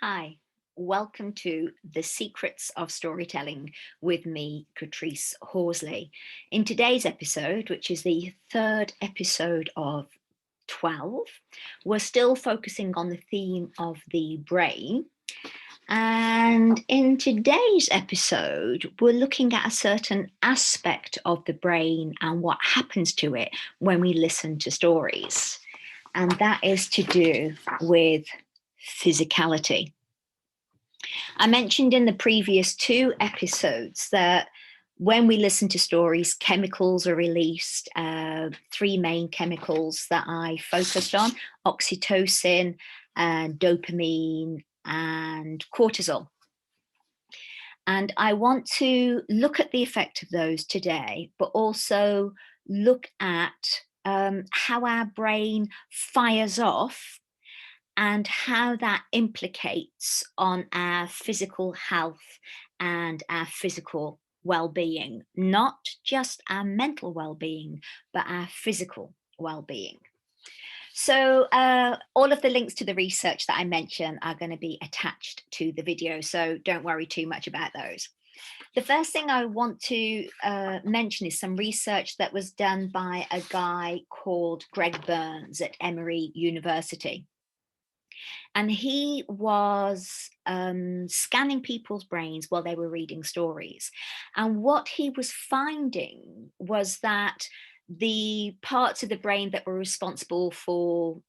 Hi, welcome to The Secrets of Storytelling with me, Katrice Horsley. In today's episode, which is the third episode of 12, we're still focusing on the theme of the brain. And in today's episode, we're looking at a certain aspect of the brain and what happens to it when we listen to stories. And that is to do with physicality. I mentioned in the previous two episodes that when we listen to stories, chemicals are released, three main chemicals that I focused on: oxytocin, dopamine, and cortisol. And I want to look at the effect of those today, but also look at how our brain fires off and how that implicates on our physical health and our physical well-being, not just our mental well-being, but our physical well-being. So all of the links to the research that I mentioned are going to be attached to the video, so don't worry too much about those. The first thing I want to mention is some research that was done by a guy called Greg Burns at Emory University. And he was scanning people's brains while they were reading stories. And what he was finding was that the parts of the brain that were responsible for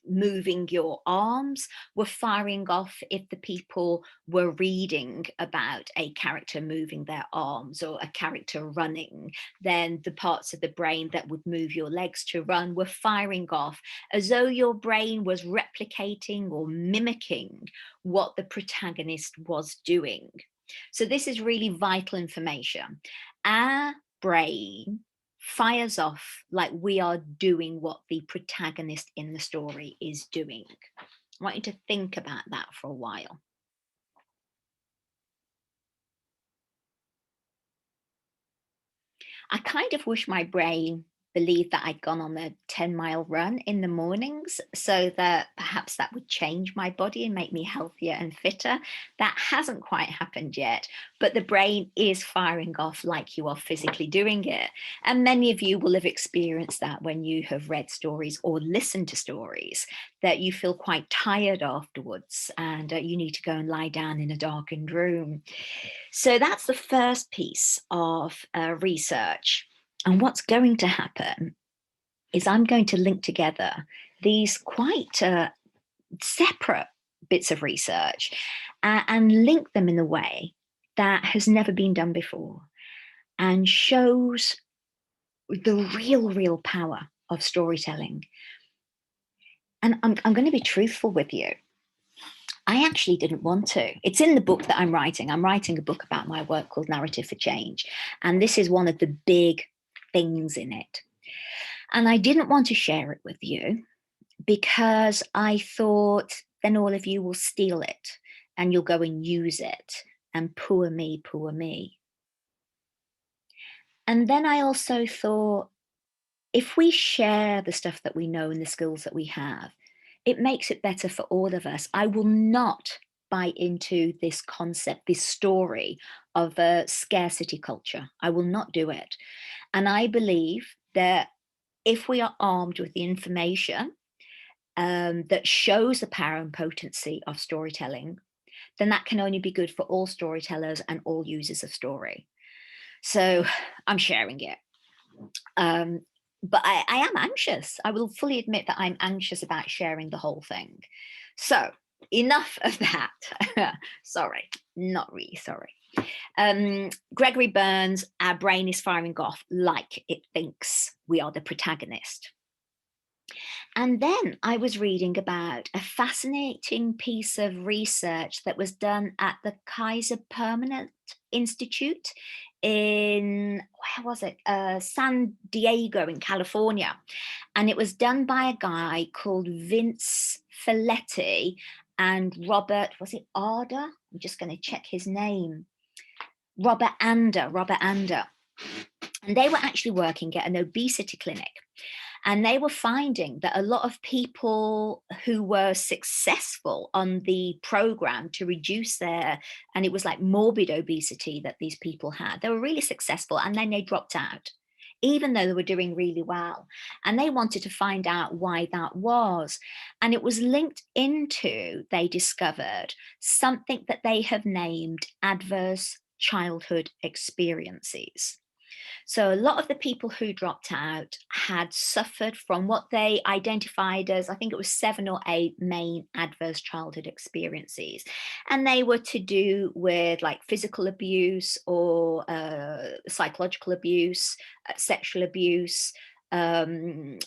moving your arms were firing off if the people were reading about a character moving their arms or a character running. Then the parts of the brain that would move your legs to run were firing off, as though your brain was replicating or mimicking what the protagonist was doing. So this is really vital information. Our brain fires off like we are doing what the protagonist in the story is doing. I want you to think about that for a while. I kind of wish my brain believed that I'd gone on a 10-mile run in the mornings so that perhaps that would change my body and make me healthier and fitter. That hasn't quite happened yet, but the brain is firing off like you are physically doing it. And many of you will have experienced that when you have read stories or listened to stories, that you feel quite tired afterwards and you need to go and lie down in a darkened room. So that's the first piece of research. And what's going to happen is I'm going to link together these quite separate bits of research and link them in a way that has never been done before and shows the real power of storytelling. And I'm going to be truthful with you. I actually didn't want to. It's in the book that I'm writing. I'm writing a book about my work called Narrative for Change. And this is one of the big things in it. And I didn't want to share it with you because I thought then all of you will steal it and you'll go and use it. And poor me, poor me. And then I also thought, if we share the stuff that we know and the skills that we have, it makes it better for all of us. I will not buy into this concept, this story of a scarcity culture. I will not do it. And I believe that if we are armed with the information that shows the power and potency of storytelling, then that can only be good for all storytellers and all users of story. So I'm sharing it. But I am anxious. I will fully admit that I'm anxious about sharing the whole thing. So enough of that. Sorry, not really sorry. Gregory Burns, our brain is firing off like it thinks we are the protagonist. And then I was reading about a fascinating piece of research that was done at the Kaiser Permanente Institute in, where was it? San Diego in California. And it was done by a guy called Vince Folletti and Robert, was it Arder? I'm just going to check his name. Robert Ander. And they were actually working at an obesity clinic. And they were finding that a lot of people who were successful on the program to reduce their, and it was like morbid obesity that these people had, they were really successful and then they dropped out, even though they were doing really well. And they wanted to find out why that was. And it was linked into, they discovered, something that they have named adverse childhood experiences. So a lot of the people who dropped out had suffered from what they identified as, I think it was 7 or 8 main adverse childhood experiences. And they were to do with like physical abuse or psychological abuse, sexual abuse, addiction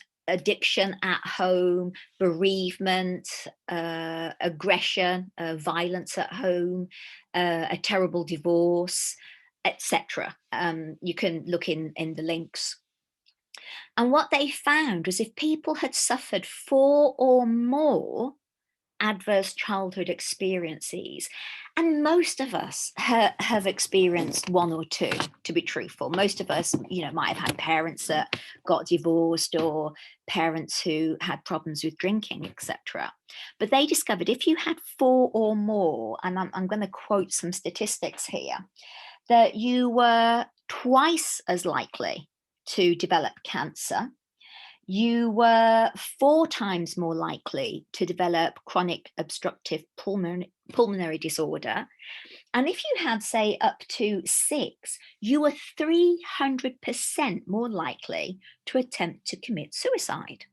at home, bereavement, aggression, violence at home, a terrible divorce, etc. You can look in the links. And what they found was if people had suffered 4 or more adverse childhood experiences, and most of us have experienced 1 or 2, to be truthful. Most of us, might have had parents that got divorced or parents who had problems with drinking, etc. But they discovered if you had 4 or more, and I'm going to quote some statistics here, that you were twice as likely to develop cancer. You were 4 times more likely to develop chronic obstructive pulmonary disorder. And if you had, say, up to 6, you were 300% more likely to attempt to commit suicide.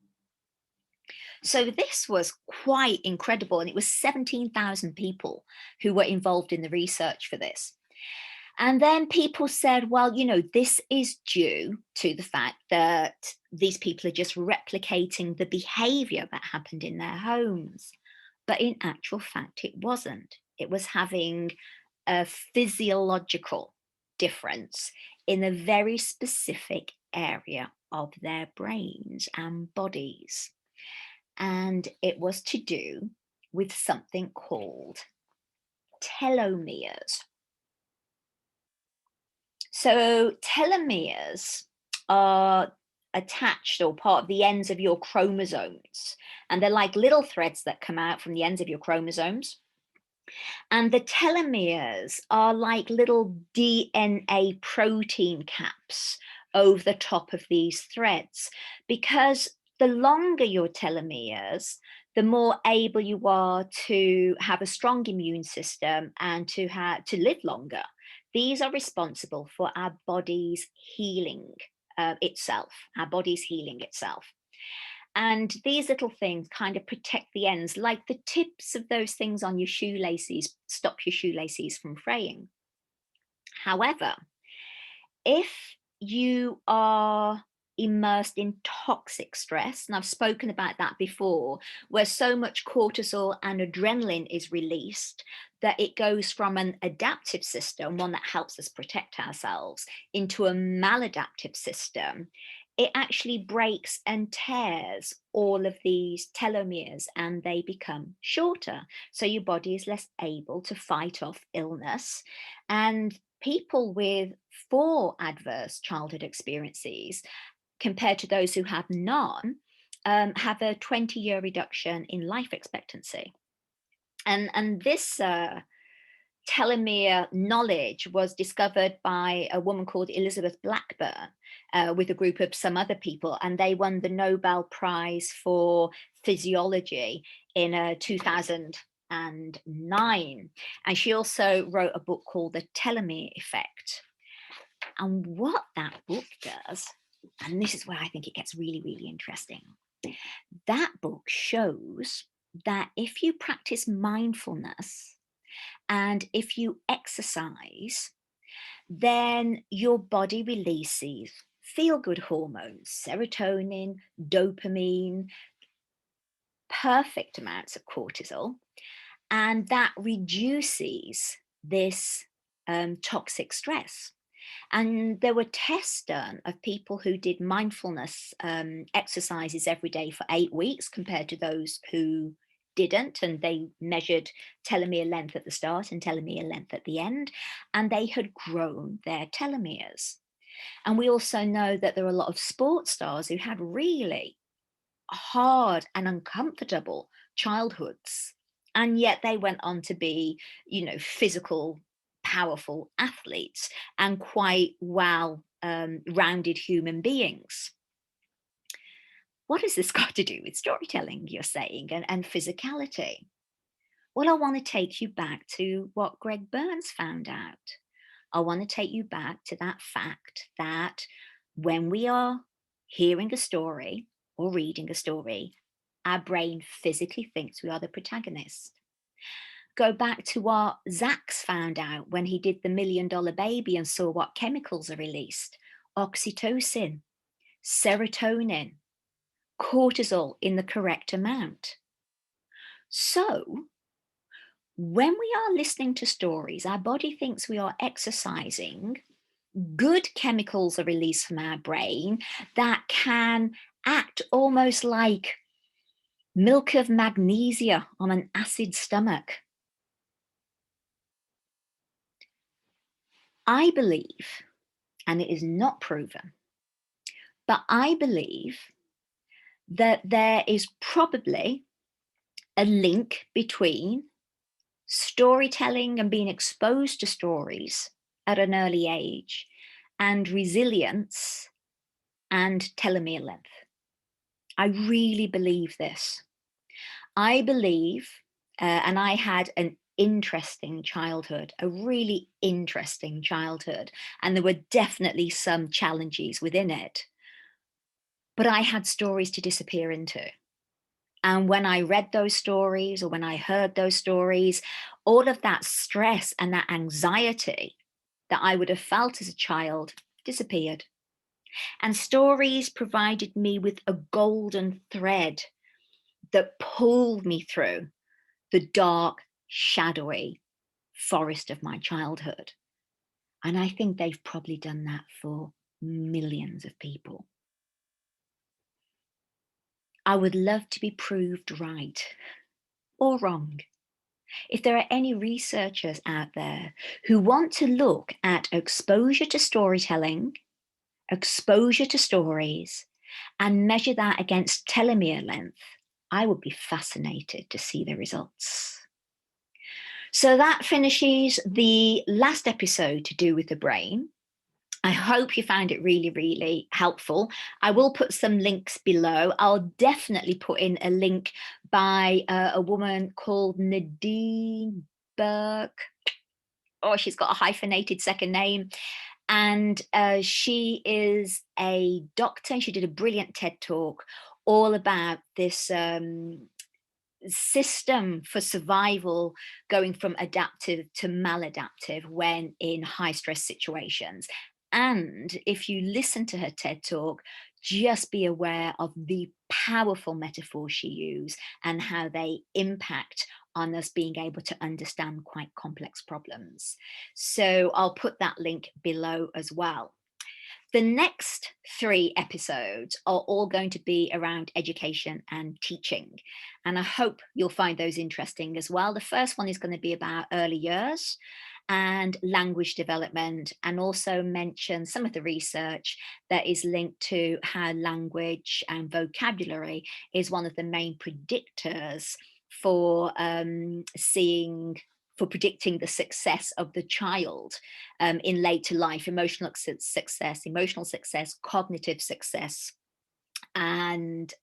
So this was quite incredible. And it was 17,000 people who were involved in the research for this. And then people said, well, this is due to the fact that these people are just replicating the behavior that happened in their homes. But in actual fact, it wasn't. It was having a physiological difference in a very specific area of their brains and bodies. And it was to do with something called telomeres. So telomeres are attached or part of the ends of your chromosomes, and they're like little threads that come out from the ends of your chromosomes. And the telomeres are like little DNA protein caps over the top of these threads, because the longer your telomeres, the more able you are to have a strong immune system and to live longer. These are responsible for our body's healing itself, our body's healing itself. And these little things kind of protect the ends, like the tips of those things on your shoelaces, stop your shoelaces from fraying. However, if you are immersed in toxic stress, and I've spoken about that before, where so much cortisol and adrenaline is released that it goes from an adaptive system, one that helps us protect ourselves, into a maladaptive system, it actually breaks and tears all of these telomeres and they become shorter. So your body is less able to fight off illness. And people with 4 adverse childhood experiences compared to those who have none, have a 20-year reduction in life expectancy. And this telomere knowledge was discovered by a woman called Elizabeth Blackburn with a group of some other people, and they won the Nobel Prize for Physiology in 2009. And she also wrote a book called The Telomere Effect. And what that book does, and this is where I think it gets really, really interesting. That book shows that if you practice mindfulness and if you exercise, then your body releases feel-good hormones, serotonin, dopamine, perfect amounts of cortisol, and that reduces this toxic stress. And there were tests done of people who did mindfulness exercises every day for 8 weeks compared to those who didn't. And they measured telomere length at the start and telomere length at the end. And they had grown their telomeres. And we also know that there are a lot of sports stars who had really hard and uncomfortable childhoods, and yet they went on to be, physical, powerful athletes and quite well rounded human beings. What has this got to do with storytelling, you're saying, and physicality? Well, I want to take you back to what Greg Burns found out. I want to take you back to that fact that when we are hearing a story or reading a story, our brain physically thinks we are the protagonist. Go back to what Zach's found out when he did the $1 Million Baby and saw what chemicals are released: oxytocin, serotonin, cortisol in the correct amount. So, when we are listening to stories, our body thinks we are exercising. Good chemicals are released from our brain that can act almost like milk of magnesia on an acid stomach. I believe, and it is not proven, but I believe that there is probably a link between storytelling and being exposed to stories at an early age and resilience and telomere length. I really believe this. I believe, and I had an interesting childhood, a really interesting childhood, and there were definitely some challenges within it, but I had stories to disappear into. And when I read those stories or when I heard those stories, all of that stress and that anxiety that I would have felt as a child disappeared. And stories provided me with a golden thread that pulled me through the dark, shadowy forest of my childhood. And I think they've probably done that for millions of people. I would love to be proved right or wrong. If there are any researchers out there who want to look at exposure to storytelling, exposure to stories, and measure that against telomere length, I would be fascinated to see the results. So that finishes the last episode to do with the brain. I hope you found it really, really helpful. I will put some links below. I'll definitely put in a link by a woman called Nadine Burke. Oh, she's got a hyphenated second name. And she is a doctor. She did a brilliant TED talk all about this system for survival going from adaptive to maladaptive when in high stress situations. And if you listen to her TED talk, just be aware of the powerful metaphors she used and how they impact on us being able to understand quite complex problems. So I'll put that link below as well. The next 3 episodes are all going to be around education and teaching, and I hope you'll find those interesting as well. The first one is going to be about early years and language development, and also mention some of the research that is linked to how language and vocabulary is one of the main predictors for predicting the success of the child in later life: emotional success, cognitive success, and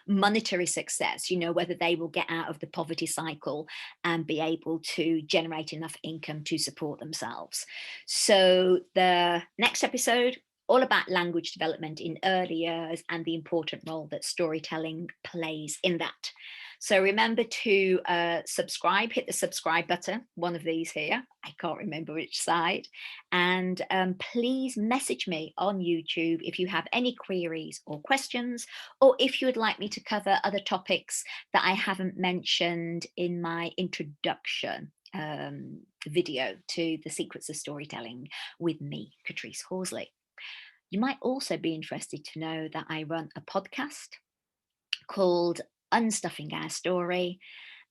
monetary success, whether they will get out of the poverty cycle and be able to generate enough income to support themselves. So the next episode, all about language development in early years and the important role that storytelling plays in that. So remember to subscribe, hit the subscribe button, one of these here, I can't remember which side, and please message me on YouTube if you have any queries or questions, or if you would like me to cover other topics that I haven't mentioned in my introduction video to The Secrets of Storytelling with me, Katrice Horsley. You might also be interested to know that I run a podcast called Unstuffing Our Story,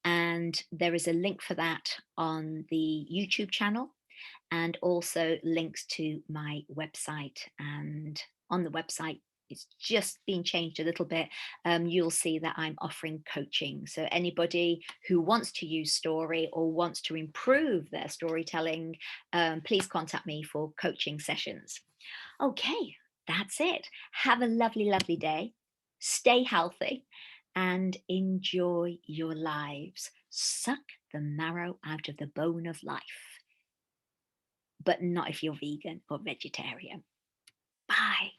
and there is a link for that on the YouTube channel. and also links to my website. And on the website, it's just been changed a little bit. You'll see that I'm offering coaching. So anybody who wants to use story or wants to improve their storytelling, please contact me for coaching sessions. Okay, that's it. Have a lovely, lovely day. Stay healthy and enjoy your lives. Suck the marrow out of the bone of life, but not if you're vegan or vegetarian. Bye.